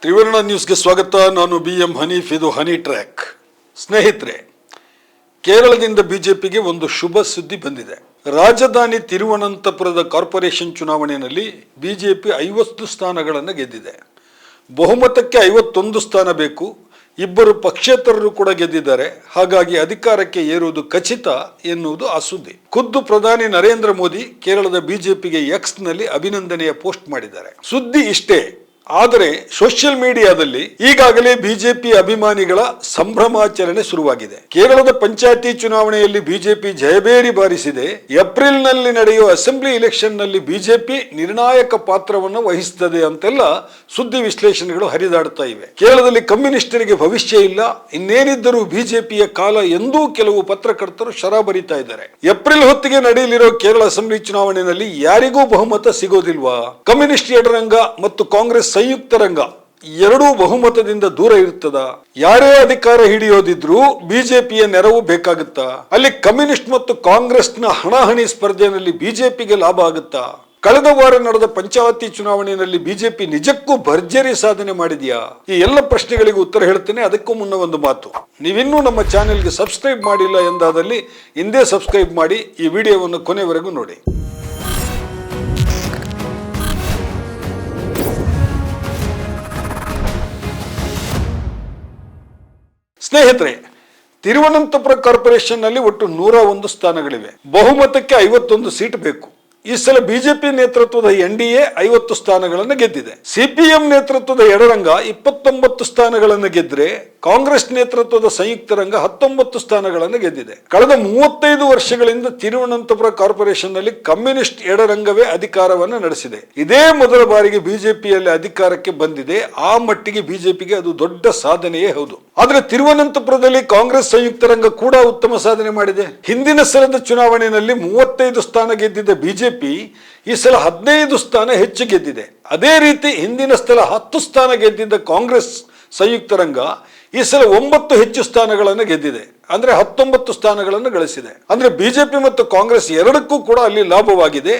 ತ್ರಿವರ್ಣ ನ್ಯೂಸ್ಗೆ ಸ್ವಾಗತ. ನಾನು BM ಹನೀಫ್. ಇದು ಹನಿ ಟ್ರ್ಯಾಕ್. ಸ್ನೇಹಿತರೆ, ಕೇರಳದಿಂದ ಬಿಜೆಪಿಗೆ ಒಂದು ಶುಭ ಸುದ್ದಿ ಬಂದಿದೆ. ರಾಜಧಾನಿ ತಿರುವನಂತಪುರದ ಕಾರ್ಪೊರೇಷನ್ ಚುನಾವಣೆಯಲ್ಲಿ ಬಿಜೆಪಿ 50 ಸ್ಥಾನಗಳನ್ನು ಗೆದ್ದಿದೆ. ಬಹುಮತಕ್ಕೆ 51 ಸ್ಥಾನ ಬೇಕು. ಇಬ್ಬರು ಪಕ್ಷೇತರರು ಕೂಡ ಗೆದ್ದಿದ್ದಾರೆ. ಹಾಗಾಗಿ ಅಧಿಕಾರಕ್ಕೆ ಏರುವುದು ಖಚಿತ ಎನ್ನುವುದು ಆ ಸುದ್ದಿ. ಖುದ್ದು ಪ್ರಧಾನಿ ನರೇಂದ್ರ ಮೋದಿ ಕೇರಳದ ಬಿಜೆಪಿಗೆ ಎಕ್ಸ್ನಲ್ಲಿ ಅಭಿನಂದನೆಯ ಪೋಸ್ಟ್ ಮಾಡಿದ್ದಾರೆ. ಸುದ್ದಿ ಇಷ್ಟೇ, ಆದರೆ ಸೋಷಿಯಲ್ ಮೀಡಿಯಾದಲ್ಲಿ ಈಗಾಗಲೇ ಬಿಜೆಪಿ ಅಭಿಮಾನಿಗಳ ಸಂಭ್ರಮಾಚರಣೆ ಶುರುವಾಗಿದೆ. ಕೇರಳದ ಪಂಚಾಯತಿ ಚುನಾವಣೆಯಲ್ಲಿ ಬಿಜೆಪಿ ಜಯಬೇರಿ ಬಾರಿಸಿದೆ. ಏಪ್ರಿಲ್ನಲ್ಲಿ ನಡೆಯುವ ಅಸೆಂಬ್ಲಿ ಎಲೆಕ್ಷನ್ ನಲ್ಲಿ ಬಿಜೆಪಿ ನಿರ್ಣಾಯಕ ಪಾತ್ರವನ್ನು ವಹಿಸುತ್ತದೆ ಅಂತೆಲ್ಲ ಸುದ್ದಿ ವಿಶ್ಲೇಷಣೆಗಳು ಹರಿದಾಡ್ತಾ ಇವೆ. ಕೇರಳದಲ್ಲಿ ಕಮ್ಯುನಿಸ್ಟರಿಗೆ ಭವಿಷ್ಯ ಇಲ್ಲ, ಇನ್ನೇನಿದ್ದರೂ ಬಿಜೆಪಿಯ ಕಾಲ ಎಂದೂ ಕೆಲವು ಪತ್ರಕರ್ತರು ಶರ ಬರಿತಾ ಇದ್ದಾರೆ. ಏಪ್ರಿಲ್ ಹೊತ್ತಿಗೆ ನಡೆಯಲಿರೋ ಕೇರಳ ಅಸೆಂಬ್ಲಿ ಚುನಾವಣೆಯಲ್ಲಿ ಯಾರಿಗೂ ಬಹುಮತ ಸಿಗೋದಿಲ್ವಾ? ಕಮ್ಯುನಿಸ್ಟ್ ಎಡರಂಗ ಮತ್ತು ಕಾಂಗ್ರೆಸ್ ಸಂಯುಕ್ತ ರಂಗ ಎರಡೂ ಬಹುಮತದಿಂದ ದೂರ ಇರುತ್ತದ? ಯಾರೇ ಅಧಿಕಾರ ಹಿಡಿಯೋದಿದ್ರೂ ಬಿಜೆಪಿಯ ನೆರವು ಬೇಕಾಗುತ್ತಾ? ಅಲ್ಲಿ ಕಮ್ಯುನಿಸ್ಟ್ ಮತ್ತು ಕಾಂಗ್ರೆಸ್ನ ಹಣಾಹಣಿ ಸ್ಪರ್ಧೆಯಲ್ಲಿ ಬಿಜೆಪಿಗೆ ಲಾಭ ಆಗುತ್ತಾ? ಕಳೆದ ವಾರ ನಡೆದ ಪಂಚಾಯತಿ ಚುನಾವಣೆಯಲ್ಲಿ ಬಿಜೆಪಿ ನಿಜಕ್ಕೂ ಭರ್ಜರಿ ಸಾಧನೆ ಮಾಡಿದೆಯಾ? ಈ ಎಲ್ಲ ಪ್ರಶ್ನೆಗಳಿಗೂ ಉತ್ತರ ಹೇಳ್ತೇನೆ. ಅದಕ್ಕೂ ಮುನ್ನ ಒಂದು ಮಾತು, ನೀವಿನ್ನೂ ನಮ್ಮ ಚಾನೆಲ್ಗೆ ಸಬ್ಸ್ಕ್ರೈಬ್ ಮಾಡಿಲ್ಲ ಎಂದಾದಲ್ಲಿ ಹಿಂದೆ ಸಬ್ಸ್ಕ್ರೈಬ್ ಮಾಡಿ. ಈ ವಿಡಿಯೋವನ್ನು ಕೊನೆವರೆಗೂ ನೋಡಿ. ಸ್ನೇಹಿತರೆ, ತಿರುವನಂತಪುರ ಕಾರ್ಪೊರೇಷನ್ ನಲ್ಲಿ ಒಟ್ಟು 101 ಸ್ಥಾನಗಳಿವೆ. ಬಹುಮತಕ್ಕೆ 51 ಸೀಟ್ ಬೇಕು. ಈ ಸಲ ಬಿಜೆಪಿ ನೇತೃತ್ವದ NDA 50 ಸ್ಥಾನಗಳನ್ನು ಗೆದ್ದಿದೆ. ಸಿಪಿಎಂ ನೇತೃತ್ವದ ಎಡರಂಗ 29 ಸ್ಥಾನಗಳನ್ನು ಗೆದ್ದರೆ ಕಾಂಗ್ರೆಸ್ ನೇತೃತ್ವದ ಸಂಯುಕ್ತ ರಂಗ 19 ಸ್ಥಾನಗಳನ್ನು ಗೆದ್ದಿದೆ. ಕಳೆದ 35 ವರ್ಷಗಳಿಂದ ತಿರುವನಂತಪುರ ಕಾರ್ಪೊರೇಷನ್ ನಲ್ಲಿ ಕಮ್ಯುನಿಸ್ಟ್ ಎಡರಂಗವೇ ಅಧಿಕಾರವನ್ನು ನಡೆಸಿದೆ. ಇದೇ ಮೊದಲ ಬಾರಿಗೆ ಬಿಜೆಪಿಯಲ್ಲಿ ಅಧಿಕಾರಕ್ಕೆ ಬಂದಿದೆ. ಆ ಮಟ್ಟಿಗೆ ಬಿಜೆಪಿಗೆ ಅದು ದೊಡ್ಡ ಸಾಧನೆಯೇ ಹೌದು. ಆದ್ರೆ ತಿರುವನಂತಪುರದಲ್ಲಿ ಕಾಂಗ್ರೆಸ್ ಸಂಯುಕ್ತ ರಂಗ ಕೂಡ ಉತ್ತಮ ಸಾಧನೆ ಮಾಡಿದೆ. ಹಿಂದಿನ ಸಲದ ಚುನಾವಣೆಯಲ್ಲಿ 35 ಸ್ಥಾನ ಗೆದ್ದಿದ್ದ ಬಿಜೆಪಿ ಈ ಸಲ 15 ಸ್ಥಾನ ಹೆಚ್ಚು ಗೆದ್ದಿದೆ. ಅದೇ ರೀತಿ ಹಿಂದಿನ ಸಲ 10 ಸ್ಥಾನ ಗೆದ್ದಿದ್ದ ಕಾಂಗ್ರೆಸ್ ಸಂಯುಕ್ತ ರಂಗ ಈ ಸಲ 9 ಹೆಚ್ಚು ಸ್ಥಾನಗಳನ್ನು ಗೆದ್ದಿದೆ. ಅಂದ್ರೆ 19 ಸ್ಥಾನಗಳನ್ನು ಗಳಿಸಿದೆ. ಅಂದ್ರೆ ಬಿಜೆಪಿ ಮತ್ತು ಕಾಂಗ್ರೆಸ್ ಎರಡಕ್ಕೂ ಕೂಡ ಅಲ್ಲಿ ಲಾಭವಾಗಿದೆ.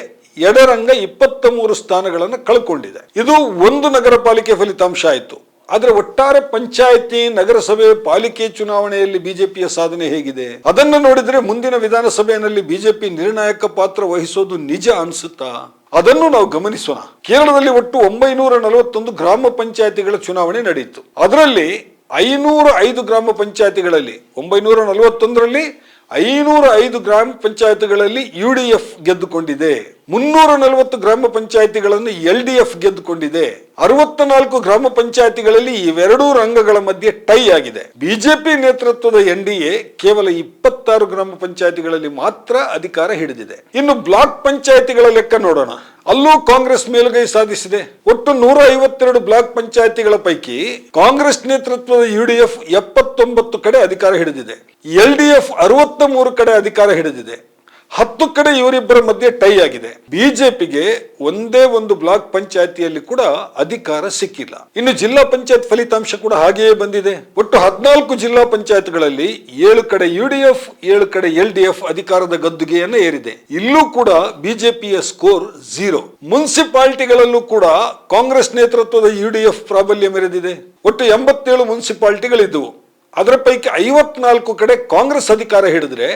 ಎಡರಂಗ 23 ಸ್ಥಾನಗಳನ್ನು ಕಳ್ಕೊಂಡಿದೆ. ಇದು ಒಂದು ನಗರ ಪಾಲಿಕೆ ಫಲಿತಾಂಶ ಆಯಿತು. ಆದ್ರೆ ಒಟ್ಟಾರೆ ಪಂಚಾಯತಿ, ನಗರಸಭೆ, ಪಾಲಿಕೆ ಚುನಾವಣೆಯಲ್ಲಿ ಬಿಜೆಪಿಯ ಸಾಧನೆ ಹೇಗಿದೆ ಅದನ್ನು ನೋಡಿದ್ರೆ ಮುಂದಿನ ವಿಧಾನಸಭೆಯಲ್ಲಿ ಬಿಜೆಪಿ ನಿರ್ಣಾಯಕ ಪಾತ್ರ ವಹಿಸೋದು ನಿಜ ಅನ್ಸುತ್ತಾ? ಅದನ್ನು ನಾವು ಗಮನಿಸೋಣ. ಕೇರಳದಲ್ಲಿ ಒಟ್ಟು 941 ಗ್ರಾಮ ಪಂಚಾಯತಿಗಳ ಚುನಾವಣೆ ನಡೆಯಿತು. ಅದರಲ್ಲಿ 505 ಗ್ರಾಮ ಪಂಚಾಯತಿಗಳಲ್ಲಿ 941ರಲ್ಲಿ 505 ಗ್ರಾಮ ಪಂಚಾಯತಿಗಳಲ್ಲಿ UDF ಗೆದ್ದುಕೊಂಡಿದೆ. 340 ಗ್ರಾಮ ಪಂಚಾಯತಿಗಳನ್ನು LDF ಗೆದ್ದುಕೊಂಡಿದೆ. 64 ಗ್ರಾಮ ಪಂಚಾಯತಿಗಳಲ್ಲಿ ಇವೆರಡೂ ರಂಗಗಳ ಮಧ್ಯೆ ಟೈ ಆಗಿದೆ. ಬಿಜೆಪಿ ನೇತೃತ್ವದ NDA ಕೇವಲ 26 ಗ್ರಾಮ ಪಂಚಾಯತಿಗಳಲ್ಲಿ ಮಾತ್ರ ಅಧಿಕಾರ ಹಿಡಿದಿದೆ. ಇನ್ನು ಬ್ಲಾಕ್ ಪಂಚಾಯತಿಗಳ ಲೆಕ್ಕ ನೋಡೋಣ. ಅಲ್ಲೂ ಕಾಂಗ್ರೆಸ್ ಮೇಲುಗೈ ಸಾಧಿಸಿದೆ. ಒಟ್ಟು 152 ಬ್ಲಾಕ್ ಪಂಚಾಯತಿಗಳ ಪೈಕಿ ಕಾಂಗ್ರೆಸ್ ನೇತೃತ್ವದ UDF 79 ಕಡೆ ಅಧಿಕಾರ ಹಿಡಿದಿದೆ. LDF 63 ಕಡೆ ಅಧಿಕಾರ ಹಿಡಿದಿದೆ. 10 ಕಡೆ ಇವರಿಬ್ಬರ ಮಧ್ಯೆ ಟೈ ಆಗಿದೆ. ಬಿಜೆಪಿಗೆ ಒಂದೇ ಒಂದು ಬ್ಲಾಕ್ ಪಂಚಾಯತಿಯಲ್ಲಿ ಕೂಡ ಅಧಿಕಾರ ಸಿಕ್ಕಿಲ್ಲ. ಇನ್ನು ಜಿಲ್ಲಾ ಪಂಚಾಯತ್ ಫಲಿತಾಂಶ ಕೂಡ ಹಾಗೆಯೇ ಬಂದಿದೆ. ಒಟ್ಟು 14 ಜಿಲ್ಲಾ ಪಂಚಾಯತ್ಗಳಲ್ಲಿ 7 ಕಡೆ UDF, 7 ಕಡೆ LDF ಅಧಿಕಾರದ ಗದ್ದುಗೆಯನ್ನು ಏರಿದೆ. ಇಲ್ಲೂ ಕೂಡ ಬಿಜೆಪಿಯ ಸ್ಕೋರ್ 0. ಮುನ್ಸಿಪಾಲಿಟಿಗಳಲ್ಲೂ ಕೂಡ ಕಾಂಗ್ರೆಸ್ ನೇತೃತ್ವದ UDF ಪ್ರಾಬಲ್ಯ ಮೆರೆದಿದೆ. ಒಟ್ಟು 87 ಮುನ್ಸಿಪಾಲಿಟಿಗಳಿದ್ದವು. ಅದರ ಪೈಕಿ 54 ಕಡೆ ಕಾಂಗ್ರೆಸ್ ಅಧಿಕಾರ ಹಿಡಿದ್ರೆ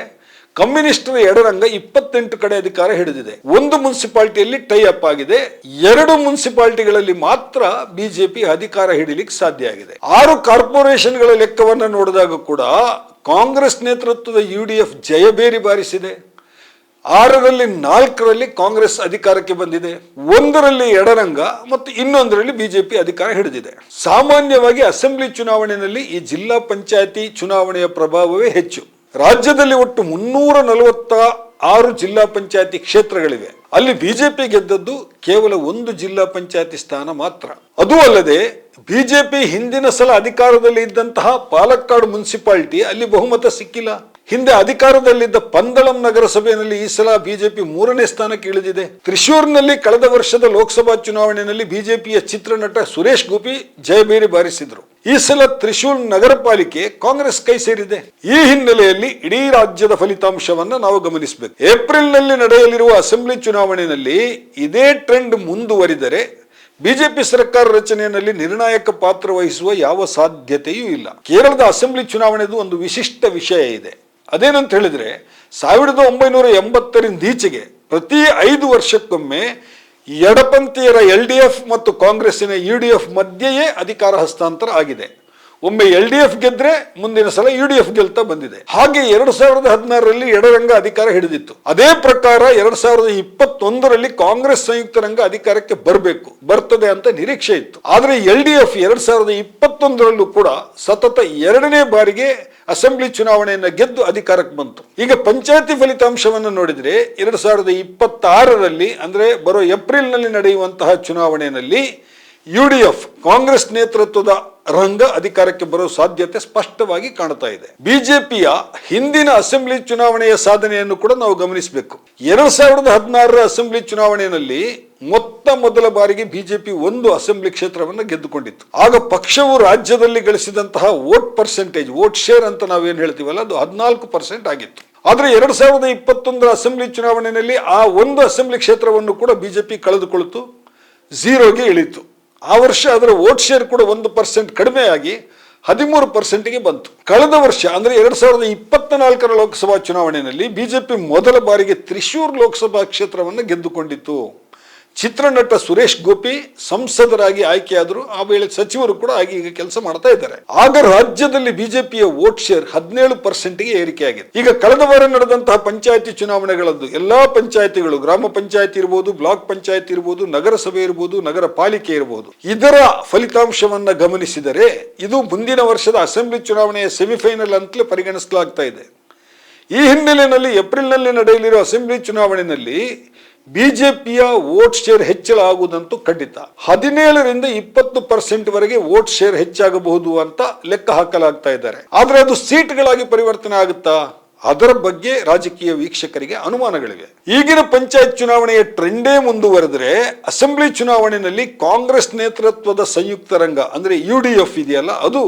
ಕಮ್ಯುನಿಸ್ಟರ ಎಡರಂಗ 28 ಕಡೆ ಅಧಿಕಾರ ಹಿಡಿದಿದೆ. ಒಂದು ಮುನ್ಸಿಪಾಲಿಟಿಯಲ್ಲಿ ಟೈ ಅಪ್ ಆಗಿದೆ. 2 ಮುನ್ಸಿಪಾಲಿಟಿಗಳಲ್ಲಿ ಮಾತ್ರ ಬಿಜೆಪಿ ಅಧಿಕಾರ ಹಿಡಿಲಿಕ್ಕೆ ಸಾಧ್ಯ ಆಗಿದೆ. 6 ಕಾರ್ಪೊರೇಷನ್ಗಳ ಲೆಕ್ಕವನ್ನು ನೋಡಿದಾಗ ಕೂಡ ಕಾಂಗ್ರೆಸ್ ನೇತೃತ್ವದ UDF ಜಯಬೇರಿ ಬಾರಿಸಿದೆ. 6ರಲ್ಲಿ 4ರಲ್ಲಿ ಕಾಂಗ್ರೆಸ್ ಅಧಿಕಾರಕ್ಕೆ ಬಂದಿದೆ. 1ರಲ್ಲಿ ಎಡರಂಗ ಮತ್ತು ಇನ್ನೊಂದರಲ್ಲಿ ಬಿಜೆಪಿ ಅಧಿಕಾರ ಹಿಡಿದಿದೆ. ಸಾಮಾನ್ಯವಾಗಿ ಅಸೆಂಬ್ಲಿ ಚುನಾವಣೆಯಲ್ಲಿ ಈ ಜಿಲ್ಲಾ ಪಂಚಾಯತಿ ಚುನಾವಣೆಯ ಪ್ರಭಾವವೇ ಹೆಚ್ಚು. ರಾಜ್ಯದಲ್ಲಿ ಒಟ್ಟು 346 ಜಿಲ್ಲಾ ಪಂಚಾಯತಿ ಕ್ಷೇತ್ರಗಳಿವೆ. ಅಲ್ಲಿ ಬಿಜೆಪಿ ಗೆದ್ದದ್ದು ಕೇವಲ 1 ಜಿಲ್ಲಾ ಪಂಚಾಯತಿ ಸ್ಥಾನ ಮಾತ್ರ. ಅದೂ ಅಲ್ಲದೆ ಬಿಜೆಪಿ ಹಿಂದಿನ ಸಲ ಅಧಿಕಾರದಲ್ಲಿ ಇದ್ದಂತಹ ಪಾಲಕ್ಕಾಡ್ ಮುನ್ಸಿಪಾಲಿಟಿ ಅಲ್ಲಿ ಬಹುಮತ ಸಿಕ್ಕಿಲ್ಲ. ಹಿಂದೆ ಅಧಿಕಾರದಲ್ಲಿದ್ದ ಪಂದಳಂ ನಗರಸಭೆಯಲ್ಲಿ ಈ ಸಲ ಬಿಜೆಪಿ 3ನೇ ಸ್ಥಾನಕ್ಕೆ ಇಳಿದಿದೆ. ತ್ರಿಶೂರ್ನಲ್ಲಿ ಕಳೆದ ವರ್ಷದ ಲೋಕಸಭಾ ಚುನಾವಣೆಯಲ್ಲಿ ಬಿಜೆಪಿಯ ಚಿತ್ರನಟ ಸುರೇಶ್ ಗೋಪಿ ಜಯಬೇರಿ ಬಾರಿಸಿದ್ರು. ಈ ಸಲ ತ್ರಿಶೂರ್ ನಗರ ಪಾಲಿಕೆ ಕಾಂಗ್ರೆಸ್ ಕೈ ಸೇರಿದೆ. ಈ ಹಿನ್ನೆಲೆಯಲ್ಲಿ ಇಡೀ ರಾಜ್ಯದ ಫಲಿತಾಂಶವನ್ನು ನಾವು ಗಮನಿಸಬೇಕು. ಏಪ್ರಿಲ್ ನಲ್ಲಿ ನಡೆಯಲಿರುವ ಅಸೆಂಬ್ಲಿ ಚುನಾವಣೆಯಲ್ಲಿ ಇದೇ ಟ್ರೆಂಡ್ ಮುಂದುವರಿದರೆ ಬಿಜೆಪಿ ಸರ್ಕಾರ ರಚನೆಯಲ್ಲಿ ನಿರ್ಣಾಯಕ ಪಾತ್ರ ವಹಿಸುವ ಯಾವ ಸಾಧ್ಯತೆಯೂ ಇಲ್ಲ. ಕೇರಳದ ಅಸೆಂಬ್ಲಿ ಚುನಾವಣೆದು ಒಂದು ವಿಶಿಷ್ಟ ವಿಷಯ ಇದೆ. ಅದೇನಂತ ಹೇಳಿದ್ರೆ 1980ರಿಂದ ಈಚೆಗೆ ಪ್ರತಿ 5 ವರ್ಷಕ್ಕೊಮ್ಮೆ ಎಡಪಂಥೀಯರ LDF ಮತ್ತು ಕಾಂಗ್ರೆಸ್ಸಿನ UDF ಮಧ್ಯೆಯೇ ಅಧಿಕಾರ ಹಸ್ತಾಂತರ ಆಗಿದೆ. ಒಮ್ಮೆ LDF ಗೆದ್ರೆ ಮುಂದಿನ ಸಲ UDF ಗೆಲ್ತಾ ಬಂದಿದೆ. ಹಾಗೆ 2016ರಲ್ಲಿ ಎಡರಂಗ ಅಧಿಕಾರ ಹಿಡಿದಿತ್ತು. ಅದೇ ಪ್ರಕಾರ 2021ರಲ್ಲಿ ಕಾಂಗ್ರೆಸ್ ಸಂಯುಕ್ತ ರಂಗ ಅಧಿಕಾರಕ್ಕೆ ಬರ್ತದೆ ಅಂತ ನಿರೀಕ್ಷೆ ಇತ್ತು. ಆದ್ರೆ LDF 2021ರಲ್ಲೂ ಕೂಡ ಸತತ 2ನೇ ಬಾರಿಗೆ ಅಸೆಂಬ್ಲಿ ಚುನಾವಣೆಯನ್ನು ಗೆದ್ದು ಅಧಿಕಾರಕ್ಕೆ ಬಂತು. ಈಗ ಪಂಚಾಯತಿ ಫಲಿತಾಂಶವನ್ನು ನೋಡಿದ್ರೆ 2026ರಲ್ಲಿ ಅಂದ್ರೆ ಬರೋ ಏಪ್ರಿಲ್ನಲ್ಲಿ ನಡೆಯುವಂತಹ ಚುನಾವಣೆಯಲ್ಲಿ UDF ಕಾಂಗ್ರೆಸ್ ನೇತೃತ್ವದ ರಂಗ ಅಧಿಕಾರಕ್ಕೆ ಬರೋ ಸಾಧ್ಯತೆ ಸ್ಪಷ್ಟವಾಗಿ ಕಾಣ್ತಾ ಇದೆ. ಬಿಜೆಪಿಯ ಹಿಂದಿನ ಅಸೆಂಬ್ಲಿ ಚುನಾವಣೆಯ ಸಾಧನೆಯನ್ನು ಕೂಡ ನಾವು ಗಮನಿಸಬೇಕು. 2016ರ ಅಸೆಂಬ್ಲಿ ಚುನಾವಣೆಯಲ್ಲಿ ಮೊದಲ ಬಾರಿಗೆ ಬಿಜೆಪಿ 1 ಅಸೆಂಬ್ಲಿ ಕ್ಷೇತ್ರವನ್ನು ಗೆದ್ದುಕೊಂಡಿತ್ತು. ಆಗ ಪಕ್ಷವು ರಾಜ್ಯದಲ್ಲಿ ಗಳಿಸಿದಂತಹ ವೋಟ್ ಶೇರ್ ಅಂತ ನಾವೇನು ಹೇಳ್ತೀವಲ್ಲ, ಅದು 14% ಆಗಿತ್ತು. ಆದ್ರೆ 2021ರ ಅಸೆಂಬ್ಲಿ ಚುನಾವಣೆಯಲ್ಲಿ ಆ 1 ಅಸೆಂಬ್ಲಿ ಕ್ಷೇತ್ರವನ್ನು ಕೂಡ ಬಿಜೆಪಿ ಕಳೆದುಕೊಳ್ತು, 0ಗೆ ಇಳಿತು. ಆ ವರ್ಷ ಅದರ ವೋಟ್ ಶೇರ್ ಕೂಡ 1% ಕಡಿಮೆ ಆಗಿ 13%ಗೆ ಬಂತು. ಕಳೆದ ವರ್ಷ ಅಂದ್ರೆ 2024ರ ಲೋಕಸಭಾ ಚುನಾವಣೆಯಲ್ಲಿ ಬಿಜೆಪಿ ಮೊದಲ ಬಾರಿಗೆ ತ್ರಿಶೂರ್ ಲೋಕಸಭಾ ಕ್ಷೇತ್ರವನ್ನು ಗೆದ್ದುಕೊಂಡಿತ್ತು. ಚಿತ್ರನಟ ಸುರೇಶ್ ಗೋಪಿ ಸಂಸದರಾಗಿ ಆಯ್ಕೆಯಾದರು. ಆ ವೇಳೆ ಸಚಿವರು ಕೂಡ ಆಗಿ ಈಗ ಕೆಲಸ ಮಾಡ್ತಾ ಇದ್ದಾರೆ. ಆಗ ರಾಜ್ಯದಲ್ಲಿ ಬಿಜೆಪಿಯ ವೋಟ್ ಶೇರ್ 17%ಗೆ ಏರಿಕೆಯಾಗಿದೆ. ಈಗ ಕಳೆದ ವಾರ ನಡೆದಂತಹ ಪಂಚಾಯತಿ ಚುನಾವಣೆಗಳದ್ದು ಎಲ್ಲಾ ಪಂಚಾಯತಿಗಳು, ಗ್ರಾಮ ಪಂಚಾಯತಿ ಇರಬಹುದು, ಬ್ಲಾಕ್ ಪಂಚಾಯತಿ ಇರಬಹುದು, ನಗರಸಭೆ ಇರಬಹುದು, ನಗರ ಪಾಲಿಕೆ ಇರಬಹುದು, ಇದರ ಫಲಿತಾಂಶವನ್ನ ಗಮನಿಸಿದರೆ ಇದು ಮುಂದಿನ ವರ್ಷದ ಅಸೆಂಬ್ಲಿ ಚುನಾವಣೆಯ ಸೆಮಿಫೈನಲ್ ಅಂತಲೇ ಪರಿಗಣಿಸಲಾಗ್ತಾ ಇದೆ. ಈ ಹಿನ್ನೆಲೆಯಲ್ಲಿ ಏಪ್ರಿಲ್ನಲ್ಲಿ ನಡೆಯಲಿರುವ ಅಸೆಂಬ್ಲಿ ಚುನಾವಣೆಯಲ್ಲಿ ಬಿಜೆಪಿಯ ವೋಟ್ ಶೇರ್ ಹೆಚ್ಚಳ ಆಗುವುದಂತೂ ಖಂಡಿತ. 17ರಿಂದ 20% ವರೆಗೆ ವೋಟ್ ಶೇರ್ ಹೆಚ್ಚಾಗಬಹುದು ಅಂತ ಲೆಕ್ಕ ಹಾಕಲಾಗ್ತಾ ಇದ್ದಾರೆ. ಆದ್ರೆ ಅದು ಸೀಟ್ಗಳಾಗಿ ಪರಿವರ್ತನೆ ಆಗುತ್ತಾ, ಅದರ ಬಗ್ಗೆ ರಾಜಕೀಯ ವೀಕ್ಷಕರಿಗೆ ಅನುಮಾನಗಳಿವೆ. ಈಗಿನ ಪಂಚಾಯತ್ ಚುನಾವಣೆಯ ಟ್ರೆಂಡೇ ಮುಂದುವರೆದರೆ ಅಸೆಂಬ್ಲಿ ಚುನಾವಣೆಯಲ್ಲಿ ಕಾಂಗ್ರೆಸ್ ನೇತೃತ್ವದ ಸಂಯುಕ್ತ ರಂಗ ಅಂದ್ರೆ UDF ಇದೆಯಲ್ಲ, ಅದು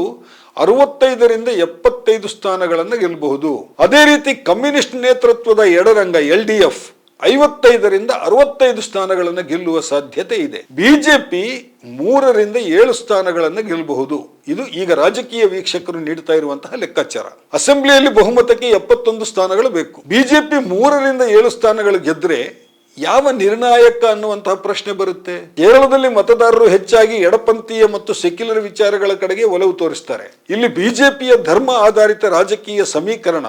65ರಿಂದ 75 ಸ್ಥಾನಗಳನ್ನು ಗೆಲ್ಲಬಹುದು. ಅದೇ ರೀತಿ ಕಮ್ಯುನಿಸ್ಟ್ ನೇತೃತ್ವದ ಎಡರಂಗ LDF 55ರಿಂದ 65 ಸ್ಥಾನಗಳನ್ನು ಗೆಲ್ಲುವ ಸಾಧ್ಯತೆ ಇದೆ. ಬಿಜೆಪಿ 3ರಿಂದ 7 ಸ್ಥಾನಗಳನ್ನು ಗೆಲ್ಲಬಹುದು. ಇದು ಈಗ ರಾಜಕೀಯ ವೀಕ್ಷಕರು ನೀಡುತ್ತಾ ಇರುವಂತಹ ಲೆಕ್ಕಾಚಾರ. ಅಸೆಂಬ್ಲಿಯಲ್ಲಿ ಬಹುಮತಕ್ಕೆ 71 ಸ್ಥಾನಗಳು ಬೇಕು. ಬಿಜೆಪಿ 3ರಿಂದ 7 ಸ್ಥಾನಗಳು ಗೆದ್ರೆ ಯಾವ ನಿರ್ಣಾಯಕ ಅನ್ನುವಂತಹ ಪ್ರಶ್ನೆ ಬರುತ್ತೆ. ಕೇರಳದಲ್ಲಿ ಮತದಾರರು ಹೆಚ್ಚಾಗಿ ಎಡಪಂಥೀಯ ಮತ್ತು ಸೆಕ್ಯುಲರ್ ವಿಚಾರಗಳ ಕಡೆಗೆ ಒಲವು ತೋರಿಸ್ತಾರೆ. ಇಲ್ಲಿ ಬಿಜೆಪಿಯ ಧರ್ಮ ಆಧಾರಿತ ರಾಜಕೀಯ ಸಮೀಕರಣ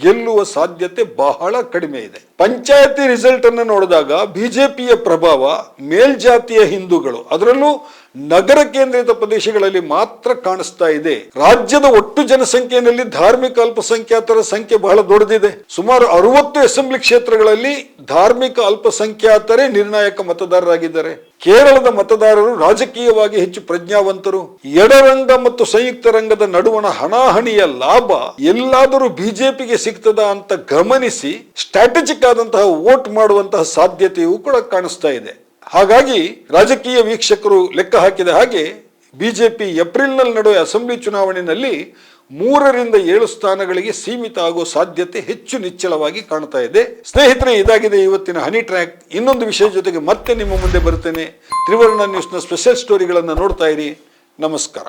ಗೆಲ್ಲುವ ಸಾಧ್ಯತೆ ಬಹಳ ಕಡಿಮೆ ಇದೆ. ಪಂಚಾಯತಿ ರಿಸಲ್ಟ್ ಅನ್ನು ನೋಡಿದಾಗ ಬಿಜೆಪಿಯ ಪ್ರಭಾವ ಮೇಲ್ಜಾತಿಯ ಹಿಂದೂಗಳು, ಅದರಲ್ಲೂ ನಗರ ಕೇಂದ್ರಿತ ಪ್ರದೇಶಗಳಲ್ಲಿ ಮಾತ್ರ ಕಾಣಿಸ್ತಾ ಇದೆ. ರಾಜ್ಯದ ಒಟ್ಟು ಜನಸಂಖ್ಯೆಯಲ್ಲಿ ಧಾರ್ಮಿಕ ಅಲ್ಪಸಂಖ್ಯಾತರ ಸಂಖ್ಯೆ ಬಹಳ ದೊಡ್ಡದಿದೆ. ಸುಮಾರು 60 ಅಸೆಂಬ್ಲಿ ಕ್ಷೇತ್ರಗಳಲ್ಲಿ ಧಾರ್ಮಿಕ ಅಲ್ಪಸಂಖ್ಯಾತರೇ ನಿರ್ಣಾಯಕ ಮತದಾರರಾಗಿದ್ದಾರೆ. ಕೇರಳದ ಮತದಾರರು ರಾಜಕೀಯವಾಗಿ ಹೆಚ್ಚು ಪ್ರಜ್ಞಾವಂತರು. ಎಡರಂಗ ಮತ್ತು ಸಂಯುಕ್ತ ರಂಗದ ನಡುವಣ ಹಣಾಹಣಿಯ ಲಾಭ ಎಲ್ಲಾದರೂ ಬಿಜೆಪಿಗೆ ಸಿಗ್ತದ ಅಂತ ಗಮನಿಸಿ ಸ್ಟ್ರಾಟಜಿಕ್ ಆದಂತಹ ವೋಟ್ ಮಾಡುವಂತಹ ಸಾಧ್ಯತೆಯೂ ಕೂಡ ಕಾಣಿಸ್ತಾ ಇದೆ. ಹಾಗಾಗಿ ರಾಜಕೀಯ ವೀಕ್ಷಕರು ಲೆಕ್ಕ ಹಾಕಿದ ಹಾಗೆ ಬಿಜೆಪಿ ಏಪ್ರಿಲ್ನಲ್ಲಿ ನಡೆಯುವ ಅಸೆಂಬ್ಲಿ ಚುನಾವಣೆಯಲ್ಲಿ 3ರಿಂದ 7 ಸ್ಥಾನಗಳಿಗೆ ಸೀಮಿತ ಆಗೋ ಸಾಧ್ಯತೆ ಹೆಚ್ಚು ನಿಚ್ಚಳವಾಗಿ ಕಾಣ್ತಾ ಇದೆ. ಸ್ನೇಹಿತರೆ, ಇದಾಗಿದೆ ಇವತ್ತಿನ ಹನಿ ಟ್ರ್ಯಾಕ್. ಇನ್ನೊಂದು ವಿಷಯ ಜೊತೆಗೆ ಮತ್ತೆ ನಿಮ್ಮ ಮುಂದೆ ಬರುತ್ತೇನೆ. ತ್ರಿವರ್ಣ ನ್ಯೂಸ್ನ ಸ್ಪೆಷಲ್ ಸ್ಟೋರಿಗಳನ್ನು ನೋಡ್ತಾ ಇರಿ. ನಮಸ್ಕಾರ.